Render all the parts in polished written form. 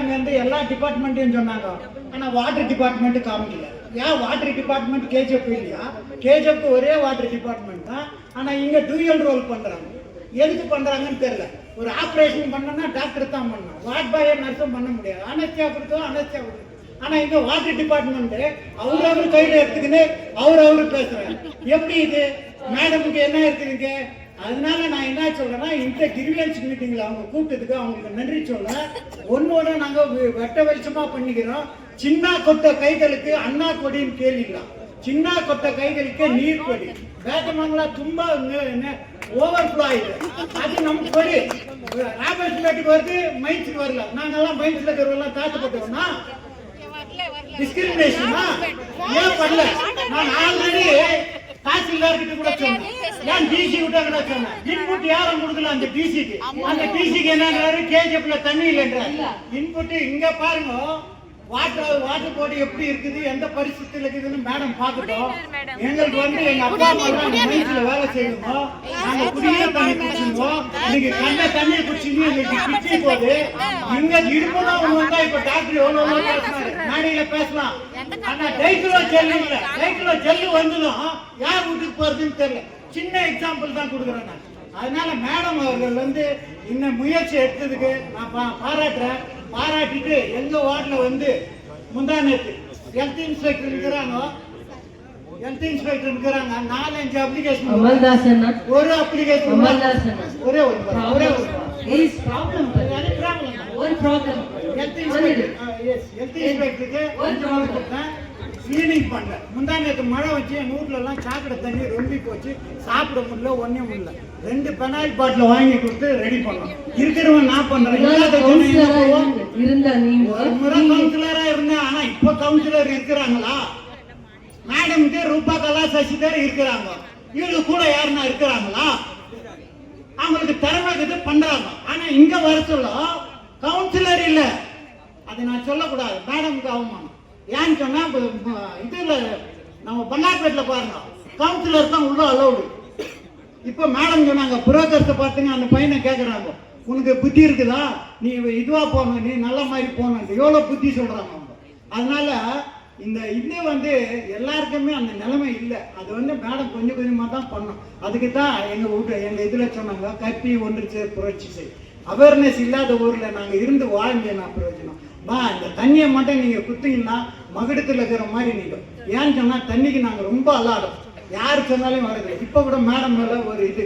Madam வந்து எல்லா டிபார்ட்மெண்ட்டையும் சொன்னாங்க, ஆனால் வாட்டர் டிபார்ட்மெண்ட்டு காமிக்கல. ஏன் வாட்டர் டிபார்ட்மெண்ட் கேஜிஎஃப் இல்லையா? கேஜிஎஃப் ஒரே வாட்டர் டிபார்ட்மெண்ட் தான், ஆனால் இங்கே டூயல் ரோல் பண்ணுறாங்க. எதுக்கு பண்ணுறாங்கன்னு தெரியல. ஒரு ஆப்ரேஷன் பண்ணோன்னா டாக்டர் தான் பண்ணணும், வார்ட் பாயை நர்ஸும் பண்ண முடியாது. அனஸ்தியா கொடுத்தோம், அனஸ்தியா கொடுத்தோம். ஆனால் இங்கே வாட்டர் டிபார்ட்மெண்ட்டு அவரு கையில் எடுத்துக்கின்னு அவரு பேசுகிறாங்க. எப்படி இது? மேடமுக்கு என்ன இருக்குதுங்க? அதனால நான் என்ன சொல்றேன்னா, இந்த கிரிவியன்ஸ் மீட்டிங்ல அவங்க கூப்பிட்டதுக்கு அவங்களுக்கு நன்றி சொல்ல. ஒன்னோட நாங்க வெட்ட வெளிச்சமா பண்ணிக்கிறோம். சின்ன கொட்ட கைகளுக்கு அண்ணா கொடின்னு கேள்விக்கலாம், சின்ன கொட்ட கைகளுக்கு நீர் கொடி. வேட்டமங்களா ತುಂಬಾ ஓவர்ஃப்ளோ ஆயிடுது. அது நம்ம கொடி ராபர்ட்ஸ்பேட்டுக்கு வருது, மைன்ஸுக்கு வரல. நாங்கெல்லாம் மைன்ஸ்ல இருக்கிறவங்களாம் தாழ்த்தப்பட்டோம்னா டிஸ்கிரிமினேஷனா ஏன் பண்ணல? நான் ஆல்ரெடி தாசில்தார்கிட்ட கூட சொன்னேன், ஏன் டிசி விட்டா கூட சொன்னேன். இன்புட் யாரும் கொடுக்கல அந்த டிசிக்கு. அந்த டிசிக்கு என்னங்கிறாரு, கேஜிஎஃப்ல தண்ணி இல்லைன்றாரு. இன்புட் இங்க பாருங்க, வாட்டர் போர்டு எப்படி இருக்குது, எந்த பரிசுத்தில இருக்குதுன்னு மேடம் பார்க்கட்டும். எங்களுக்கு வந்து எங்க அப்பா அம்மா மைன்ஸ்ல வேலை செய்யணும், நாங்க குடியே தண்ணி குடிச்சிருந்தோம். இன்னைக்கு கண்ட தண்ணியை குடிச்சிருந்து இன்னைக்கு கிட்னி போகுது. இங்க இடுப்புனா ஒண்ணு வந்தா இப்ப டாக்டர் எவ்வளவு பேசினாரு, மேடையில பேசலாம். ஆனா டைக்கிலோ ஜெல்லு இல்ல, டைக்கிலோ ஜெல்லு வந்ததும் யார் வீட்டுக்கு போறதுன்னு தெரியல. சின்ன எக்ஸாம்பிள் தான் கொடுக்குறேன் நான். அதனால மேடம் அவர்கள் வந்து இந்த முயற்சி எடுத்ததுக்கு நான் பாராட்டுறேன். பாராட்டிட்டு எங்க வார்டுல வந்து முந்தா நேற்று ஹெல்த் இன்ஸ்பெக்டர் இருக்கிறாங்க, 4-5 அப்ளிகேஷன். ஒரு அப்ளிகேஷன் ஒரே ஒரு ஹெல்த் இன்ஸ்பெக்டருக்கு கிளீனிங் பண்ணல. முந்தா நேற்று மழை வச்சு என் வீட்டுல எல்லாம் சாக்கடை தண்ணி ரொம்பி போச்சு, சாப்பிட முடியல, ஒன்னும் முடியல. 2 பெனாயில் பாட்டில் வாங்கி கொடுத்து ரெடி பண்ணோம். இருக்கிறவன் நான் பண்றேன். ஒரு முறை கவுன்சிலரா இருந்தேன், ஆனா இப்ப கவுன்சிலர் இருக்கிறாங்களா? மேடம்க்கு ரூபா கலா சசிதர் இருக்கிறாங்க, இவங்க கூட யாருன்னா இருக்கிறாங்களா? அவங்களுக்கு திறமை பண்றாங்க. ஆனா இங்க வர சொல்ல கவுன்சிலர் இல்ல, அதை நான் சொல்லக்கூடாது, மேடம்க்கு அவமானம். ஏன்னு சொன்னா இதுல நம்ம பன்னார்பேட்ல பாருங்க, கவுன்சிலர் தான் உள்ள அலௌடு. இப்ப மேடம் சொன்னாங்க, புரோக்கர்ஸை பார்த்துங்க அந்த பையனை கேட்கறாங்க, உனக்கு புத்தி இருக்குதா, நீ இதுவா போகணும், நீ நல்ல மாதிரி போகணும், எவ்வளவு புத்தி சொல்றாங்க அவங்க. அதனால இந்த இது வந்து எல்லாருக்குமே அந்த நிலைமை இல்லை. அது வந்து மேடம் கொஞ்சம் கொஞ்சமா தான் பண்ணோம். அதுக்கு தான் எங்க இதுல சொன்னாங்க, கற்பி ஒன்று புரட்சி செய். அவேர்னஸ் இல்லாத ஊர்ல நாங்க இருந்து வாழ்ந்த நான் பிரயோஜனம். இந்த தண்ணியை மட்டும் நீங்க குத்தீங்கன்னா மகுடத்துல இருக்கிற மாதிரி நீங்க. ஏன்னு சொன்னா தண்ணிக்கு நாங்க ரொம்ப அல்லாடும், யாரு சொன்னாலும் வரது. இப்ப கூட மேடம் மேல ஒரு இது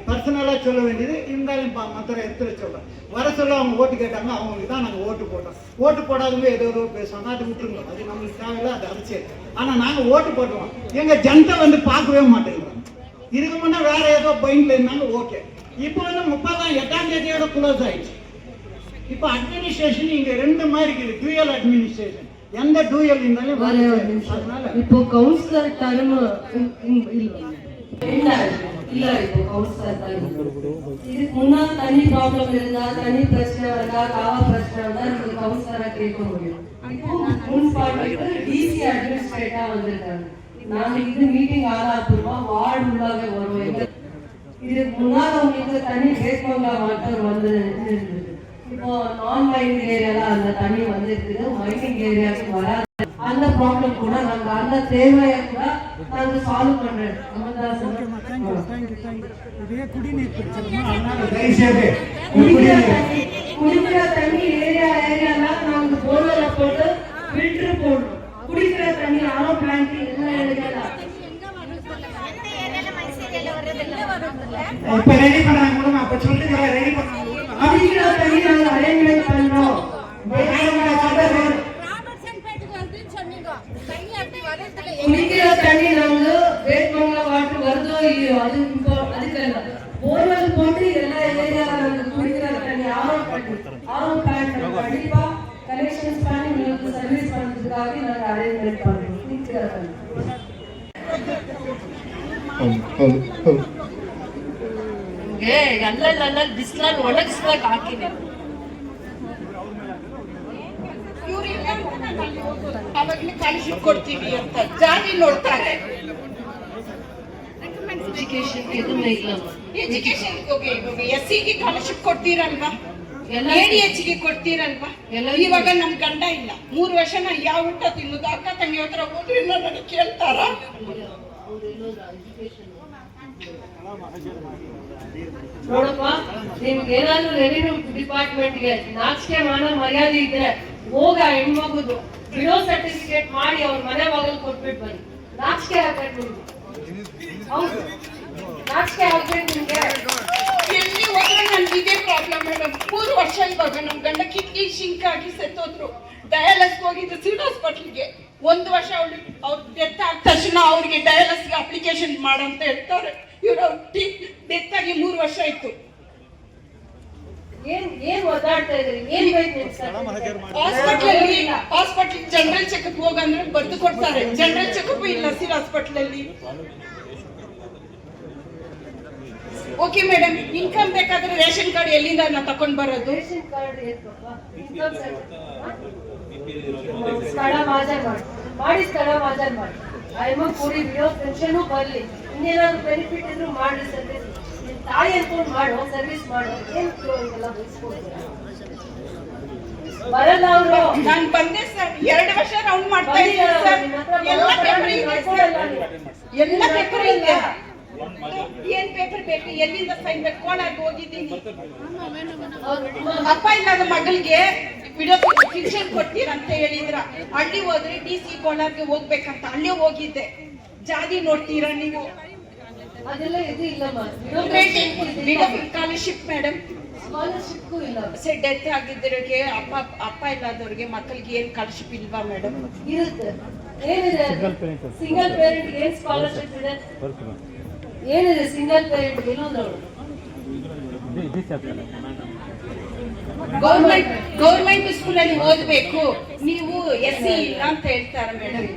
பர்சனலா சொல்ல வேண்டியது இருந்தாலும் மற்ற இடத்துல சொல்றேன். வர சொல்ல அவங்க ஓட்டு கேட்டாங்க, அவங்களுக்கு தான் நாங்க ஓட்டு போட்டோம். ஓட்டு போடாதவங்க ஏதோ பேசுவாங்க, அது விட்டுருங்க, அது நம்மளுக்கு தேவையில்ல, அது அரசியல். ஆனா நாங்க ஓட்டு போட்டுவோம். எங்க ஜனத்தை வந்து பார்க்கவே மாட்டேங்கிறோம். இதுக்கு முன்னே வேற ஏதோ பாயிண்ட்ல இருந்தாங்க, ஓகே. இப்போ வந்து 38ஆம் தேதியோட க்ளோஸ் ஆயிடுச்சு. இப்போ அட்மினிஸ்ட்ரேஷன் இங்க 2 மாதிரி இருக்குது, டூயல் அட்மினிஸ்ட்ரேஷன். எந்த டூயல் இருந்தாலும் அதனால இப்போ கவுன்சிலர் டர்ம் இல்ல. இப்போ கவுன்சிலர் டர்ம் இதுக்கு முன்னாடி தண்ணி ப்ராப்ளம் இருந்தா, தண்ணி பிரச்சனை இருந்தா, காவா பிரச்சனை இருந்தா நீங்க கவுன்சிலரா கேட்க முடியும். இப்போ முன்பாட்டுக்கு டிசி அட்மினிஸ்ட்ரேட்டா வந்திருக்காங்க. நாங்க இது மீட்டிங் ஆதாரப்பூர்வமா வார்டு உள்ளாக வருவோம். இதுக்கு முன்னாடி உங்களுக்கு தண்ணி பேஸ்மங்கா வாட்டர் வந்து இருந்தது. இப்போ நான் மைனிங் ஏரியால அந்த தண்ணி வந்து இருக்குது, மைனிங் ஏரியாவுக்கு வராது. அந்த ப்ராப்ளம் கூட நாங்க அந்த தேவையை கூட நாங்க சால்வ் பண்றோம். குடிக்கிற தண்ணி ஏரியால நாங்க போர்வெல்ல போட்டு ஃபில்டர் போடுறோம். குடிக்கிற தண்ணி ஆரோ பிளான்ட் எல்லாம் எடுக்கலாம். இப்ப ரெடி பண்றாங்க, அப்ப சொல்லுங்க ரெடி பண்ணாங்க. குடிக்கிற தண்ணி நாங்க அரேஞ்ச்மென்ட் பண்றோம். குடிக்கிற தண்ணி நாங்க வேட்மங்கல வாட்டர் வருதோ இல்லையோ அது இப்போ அதுக்கு போர்வெல் போட்டு எல்லா ஏரியால நாங்க குடிக்கிற தண்ணி ஆரோ பிளான்ட் கண்டிப்பா கனெக்ஷன்ஸ் பண்ணி உங்களுக்கு சர்வீஸ் பண்றதுக்காக நாங்க அரேஞ்ச்மென்ட் பண்றோம். குடிக்கிற தண்ணி ಎಲ್ಲ ಬಿಸಿಲಲ್ಲಿ ಒಣಗಿಸ್ಬೇಕು ಹಾಕಿದೆ. ಅವಾಗಲೇ ಕಳಿಸಿಕೊಡ್ತೀವಿ ಅಂತ ಜಾರಿ ನೋಡ್ತಾರೆ. ಎಜುಕೇಶನ್ ಹೋಗಿ ಎಸ್ಸಿಗೆ ಸ್ಕಾಲರ್ಶಿಪ್ ಕೊಡ್ತೀರಲ್ವಾ? ADHಗೆ ಕೊಡ್ತೀರಲ್ವಾ? ಇವಾಗ ನಮ್ ಗಂಡ ಇಲ್ಲ, 3 ವರ್ಷ ನಾ ಯಾವ ಊಟ ತಿನ್ನೋದು? ಅಕ್ಕ ತಂಗಿ ಹತ್ರ ಹೋದ್ರೆ ನನಗೆ ಕೇಳ್ತಾರ? ನೋಡಪ್ಪ, ನಿಮ್ಗೆ ಏನಾದ್ರು ರೆವಿನ್ಯೂ ಡಿಪಾರ್ಟ್ಮೆಂಟ್ಗೆ ನಾಚಿಕೆ ಮಾನ ಮರ್ಯಾದೆ ಇದ್ರೆ ಹೋಗ ಹೆಣ್ಮಗುದು ಬಿಡೋ ಸರ್ಟಿಫಿಕೇಟ್ ಮಾಡಿ ಅವ್ರ ಮನೆ ಬಾಗಿಲು ಕೊಟ್ಬಿಟ್ಟು ಬನ್ನಿ. ನಾಚಿಕೆ ಆಗ್ಬೇಕು ನಿಮ್ಗೆ. ಹೌದು, ನಾಚಿಕೆ ಆಗ್ಬೇಕು ನಿಮ್ಗೆ. ಎಲ್ಲಿ ಹೋದ್ರೆ ನನ್ಗೆ ಇದೇ ಪ್ರಾಬ್ಲಮ್ ಮೇಡಮ್. 3 ವರ್ಷ ಇವಾಗ ನಮ್ ಗಂಡ ಕಿಡ್ನಿ ಶಿಂಕ್ ಆಗಿ ಸತ್ತೋದ್ರು. ಡಯಾಲಿಸ್ ಹೋಗಿದ್ದು ಸಿವಿಲ್ ಹಾಸ್ಪಿಟಲ್ಗೆ. 1 ವರ್ಷ ಅವ್ರ ಡೆತ್ ಆದ ತಕ್ಷಣ ಅವ್ರಿಗೆ ಡಯಾಲಿಸ್ಗೆ ಅಪ್ಲಿಕೇಶನ್ ಮಾಡಂತ ಹೇಳ್ತಾರೆ. ಇವ್ರು ಡೆತ್ ಆಗಿ 3 ವರ್ಷ ಆಯ್ತು. ಏನ್ ಓದಾಡ್ತಾ ಇದ್ರಿ? ಏನ್ ಬೇಕು ಹಾಸ್ಪಿಟಲ್ ಜನರಲ್ ಚೆಕಪ್ ಹೋಗಂದ್ರೆ ಬರ್ದು ಕೊಡ್ತಾರೆ. ಜನರಲ್ ಚೆಕಪ್ ಇಲ್ಲ ಸಿವಿಲ್ ಹಾಸ್ಪಿಟಲ್ ಅಲ್ಲಿ. ಓಕೆ ಮೇಡಮ್, ಇನ್ಕಮ್ ಬೇಕಾದ್ರೆ ರೇಷನ್ ಕಾರ್ಡ್ ಎಲ್ಲಿಂದ ನಾ ತಕೊಂಡ್ ಬರೋದು? ರೇಷನ್ ಕಾರ್ಡ್ ಸ್ಥಳ ಮಾಜರ್ ಮಾಡಿ ಸ್ಥಳ ಮಾಜರ್ ಮಾಡಿ ಅಯ್ಯಮ್ಮ ಕೂಡಿ ಬಿಡೋ ಪೆನ್ಷನ್ ಬರ್ಲಿ. ಇನ್ನೇನಾದ್ರು ಬೆನಿಫಿಟ್ ಇದ್ರು ಮಾಡ್ರಿ. ಸರ್ವಿಸ್ ನಿಮ್ ತಾಯಿ ಅನ್ಕೊಂಡ್ ಮಾಡೋ ಸರ್ವಿಸ್ ಮಾಡೋ. ಏನ್ ಇದೆಲ್ಲ ಬಯಸ್ಕೊಡ್ತೀರಾ? ಬರಲ್ಲ ಅವರು. ನಾನ್ ಬಂದೆ ಸರ್, 2 ವರ್ಷ ರೌಂಡ್ ಮಾಡ್ತಾ ಇದ್ದೀನಿ ಸರ್. ಎಲ್ಲ ಪೇಪರ್ ಇದೆ ಸರ್, ಎಲ್ಲ ಪೇಪರ್ ಇದೆ. ಏನ್ ಪೇಪರ್ ಬೇಕು? ಎಲ್ಲಿಂದ ಸೈನ್ ಬೇಕು? ಕೋಲಾರ್ಗೆ ಹೋಗಿದ್ದೀನಿ. ಅಪ್ಪ ಇಲ್ಲದ ಮಗಳಿಗೆ ವಿಡಿಯೋ ಫಿಕ್ಷನ್ ಕೊಡ್ತೀರಂತ ಹೇಳಿದ್ರ. ಹಳ್ಳಿ ಹೋದ್ರೆ DC ಕೋಲಾರ್ಗೆ ಹೋಗ್ಬೇಕಂತ ಅಲ್ಲೇ ಹೋಗಿದ್ದೆ. ಜಾತಿ ನೋಡ್ತೀರಾ ನೀವು? ಅದೆಲ್ಲ ಇದು ಇಲ್ಲಮ್ಮ. ಸ್ಕಾಲರ್ಶಿಪ್ ಮೇಡಮ್, ಸ್ಕಾಲರ್ಶಿಪ್ ಇಲ್ಲ. ಡೆತ್ ಆಗಿದ್ದರಿಗೆ ಅಪ್ಪ ಇಲ್ಲದವ್ರಿಗೆ ಮಕ್ಕಳಿಗೆ ಏನ್ ಸ್ಕಾಲರ್ಶಿಪ್ ಇಲ್ವಾ ಮೇಡಮ್? ಇರುತ್ತೆ. ಏನಿದೆ? ಸಿಂಗಲ್ ಪೇರೆಂಟ್ ಏನ್ ಸ್ಕಾಲರ್ಶಿಪ್ ಇದೆ? ಏನಿದೆ ಸಿಂಗಲ್ ಪೇರೆಂಟ್? ಇನ್ನೊಂದು ಗೌರ್ಮೆಂಟ್ ಸ್ಕೂಲಲ್ಲಿ ಓದ್ಬೇಕು, ನೀವು SC ಇಲ್ಲ ಅಂತ ಹೇಳ್ತಾರೆ ಮೇಡಮ್.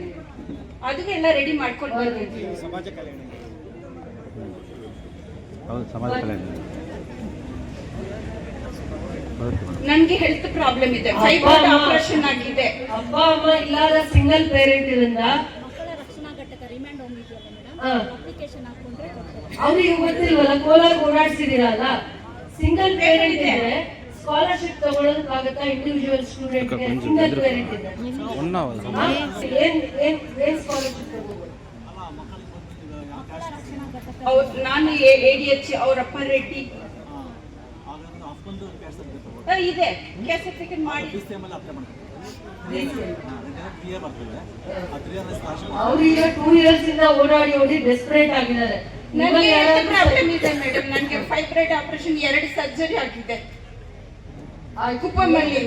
ಅದಕ್ಕೆಲ್ಲ ರೆಡಿ ಮಾಡ್ಕೊಂಡು ಬರ್ಬೇಕು. ನನ್ಗೆ ಹೆಲ್ತ್ ಪ್ರಾಬ್ಲಮ್ ಇದೆ, ಫೈಬ್ರಾಯ್ಡ್ ಆಪರೇಷನ್ ಆಗಿದೆ. ಅಪ್ಪ ಅಮ್ಮ ಇಲ್ಲದ ಸಿಂಗಲ್ ಪೇರೆಂಟ್ ಇರಿಂದ ಅವ್ರಿಗೆ ಗೊತ್ತಿಲ್ವಲ್ಲ, ಕೋಲಾರ ಓಡಾಡ್ಸಿದಿರಲ್ಲ. ಸಿಂಗಲ್ ಪೇರೆಂಟ್ ಇದ್ರೆ ಸ್ಕಾಲರ್ಶಿಪ್ ತಗೊಳ್ಳೋದಕ್ಕಾಗತ್ತಾ? ಇಂಡಿವಿಜುವಲ್ ಸ್ಟೂಡೆಂಟ್ ಸಿಂಗಲ್ ಪೇರೆಂಟ್ ಇದೆ ಏನ್ ಸ್ಕಾಲರ್ಶಿಪ್ ತಗೋಬಹುದು? ನಾನು ADH, ಅವರಪ್ಪ ರೆಡ್ಡಿ ಇದೆ. ಕ್ಯಾಸ್ಟ್ ಸರ್ಟಿಫಿಕೇಟ್ ಮಾಡಿ ಅವ್ರೀಗ 2 years ಇಂದ ಓಡಾಡಿ ಡೆಸ್ಪರೇಟ್ ಆಗಿದ್ದಾರೆ. ನನಗೆ ಪ್ರಾಬ್ಲಮ್ ಇದೆ ಮೇಡಮ್. ನನಗೆ ಫೈಬ್ರಾಯ್ಡ್ ಆಪರೇಷನ್ 2 ಸರ್ಜರಿ ಆಗಿದೆ ಕುಪ್ಪಮಲ್ಲಿ.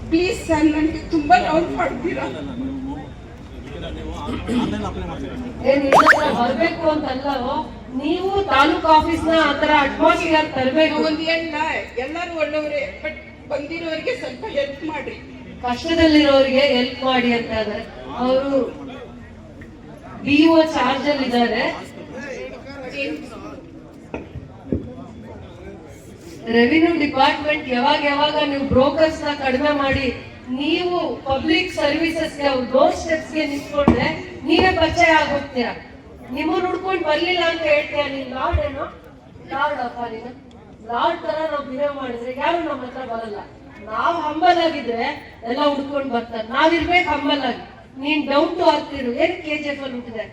ಪ್ಲೀಸ್ ಸರ್, ನನಗೆ ತುಂಬಾ ರೌಂಡ್ ಮಾಡ್ತೀರಾ? ಬರ್ಬೇಕು ಅಂತಲ್ಲ, ನೀವು ತಾಲೂಕ್ ಆಫೀಸ್ ನ ಆತರ ಅಟ್ಮಾಸ್ಫಿಯರ್ ತರಬೇಕು. ಎಲ್ಲರೂ ಒಳ್ಳೆಯವರೇ, ಬಟ್ ಬಂದಿರೋರಿಗೆ ಸ್ವಲ್ಪ ಹೆಲ್ಪ್ ಮಾಡ್ರಿ. ಕಷ್ಟದಲ್ಲಿರೋರಿಗೆ ಹೆಲ್ಪ್ ಮಾಡಿ ಅಂತ ಇದ್ದಾರೆ. ಅವರು BO ಚಾರ್ಜ್ ಅಲ್ಲಿ ಇದ್ದಾರೆ. ರೆವಿನ್ಯೂ ಡಿಪಾರ್ಟ್ಮೆಂಟ್ ಯಾವಾಗ ನೀವು ಬ್ರೋಕರ್ಸ್ ನ ಕಡಿಮೆ ಮಾಡಿ ನೀವು ಪಬ್ಲಿಕ್ ಸರ್ವಿಸಸ್ ಡೋರ್ ಸ್ಟೆಪ್ಸ್ ಗೆ ನಿಂತ್ಕೊಂಡ್ರೆ ನೀವೇ ಪರಿಚಯ ಆಗೋಗ್ತೀರಾ. ನಿಮ್ಮನ್ನ ಹುಡ್ಕೊಂಡು ಬರ್ಲಿಲ್ಲ ಅಂತ ಹೇಳ್ತೀಯ. ನೀನ್ ಲಾರ್ಡ್ ಏನೋ? ಲಾರ್ಡ್ ಅಪ್ಪ ನೀನು. ಲಾರ್ಡ್ ತರ ನಾವು ಬಿಹೇವ್ ಮಾಡಿದ್ರೆ ಯಾರು ನಮ್ಮ ಹತ್ರ ಬರಲ್ಲ. ನಾವ್ ಹಂಬಲ್ ಆಗಿದ್ರೆ ಎಲ್ಲ ಹುಡ್ಕೊಂಡು ಬರ್ತಾರೆ. ನಾವಿರ್ಬೇಕು ಹಂಬಲ್ ಆಗಿ. ನೀನ್ ಡೌನ್ ಟು ಅರ್ತ್ ಇರು. ಏನ್ KGF ಅಲ್ಲಿ ಹುಟ್ಟಿದೆ?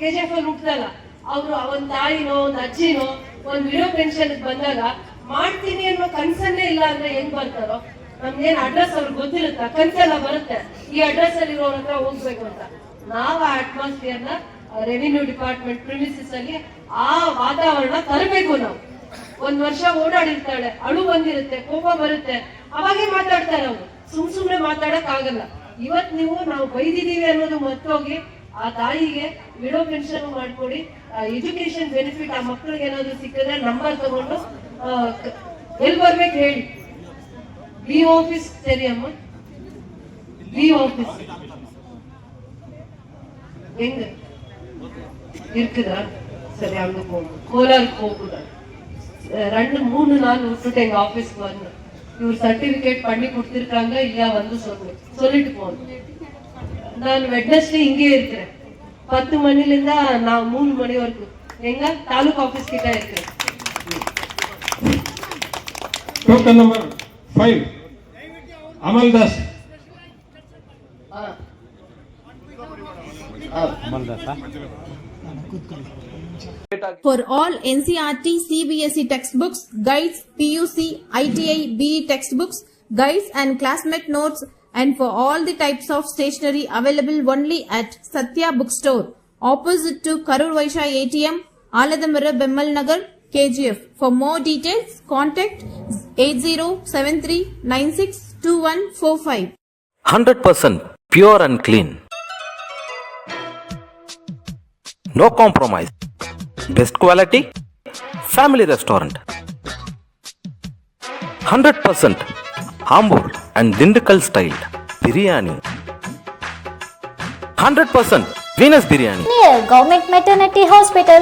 KGF ಅಲ್ಲಿ ಹುಟ್ಟದಲ್ಲ. ಅವ್ರು ಒಂದ್ ತಾಯಿನೋ ಒಂದ್ ಅಜ್ಜಿನೋ ಒಂದ್ ವಿಡೋ ಪೆನ್ಷನ್ ಬಂದಾಗ ಮಾಡ್ತೀನಿ ಅನ್ನೋ ಕನ್ಸನ್ನೇ ಇಲ್ಲ ಅಂದ್ರೆ ಹೆಂಗ್ ಬರ್ತಾರೋ? ನಮ್ಗೇನ್ ಅಡ್ರೆಸ್ ಅವ್ರಿಗೆ ಗೊತ್ತಿರುತ್ತಾ? ಕನ್ಸೆಲ್ಲ ಬರುತ್ತೆ, ಈ ಅಡ್ರೆಸ್ ಅಲ್ಲಿ ಇರೋರ ಹತ್ರ ಹೋಗ್ಬೇಕು ಅಂತ. ನಾವ್ ಆ ಅಟ್ಮಾಸ್ಫಿಯರ್ ನ ರೆವಿನ್ಯೂ ಡಿಪಾರ್ಟ್ಮೆಂಟ್ ಪ್ರಿಮಿಸಿಸ್ ಅಲ್ಲಿ ಆ ವಾತಾವರಣ ತರಬೇಕು. ನಾವು 1 ವರ್ಷ ಓಡಾಡಿರ್ತಾಳೆ, ಅಳು ಬಂದಿರುತ್ತೆ, ಕೋಪ ಬರುತ್ತೆ, ಅವಾಗೇ ಮಾತಾಡ್ತಾರೆ ಅವ್ರು. ಸುಮ್ನೆ ಮಾತಾಡಕ್ ಆಗಲ್ಲ. ಇವತ್ ನಾವು ಬೈದಿದೀವಿ ಅನ್ನೋದು ಮತ್ತೋಗಿ ಆ ತಾಯಿಗೆ ವಿಡೋ ಪೆನ್ಷನ್ ಮಾಡ್ಕೊಡಿ. ಎಜುಕೇಶನ್ ಬೆನಿಫಿಟ್ ಆ ಮಕ್ಕಳಿಗೆ ಏನಾದ್ರು ಸಿಕ್ಕಿದ್ರೆ ನಂಬರ್ ತಗೊಂಡು ಎಲ್ಲಿ ಬರ್ಬೇಕು ಹೇಳಿ. BO ಆಫೀಸ್ ಸರಿ ಅಮ್ಮ, BO ಆಫೀಸ್ ಹೆಂಗ இருக்குதா? சரி, அங்க போகும். கோலாருக்கு போகுதா? 2 3 நாள் விட்டுட்டு எங்க ஆபீஸ்க்கு வந்து இவர் சர்டிபிகேட் பண்ணி கொடுத்திருக்காங்க இல்லையா வந்து சொல்லிட்டு போகணும். நான் வெட்னஸ்டே இங்கே இருக்கிறேன். 10 மணில இருந்தா நான் 3 மணி வரைக்கும் எங்க தாலுக் ஆபீஸ் கிட்ட இருக்கு. Token number 5, Amal Das. For all NCERT, CBSE textbooks, guides, PUC, ITI, BE textbooks, guides and classmate notes, and for all the types of stationery available only at Satya Bookstore, opposite to Karur Vaishya ATM, Aladamara Bemmal Nagar, KGF. For more details, contact 8073962145. 100% pure and clean. No compromise. Best quality. Family restaurant. 100% Ambur and Dindigul style biryani. 100% Venus biryani. Near Government Maternity Hospital,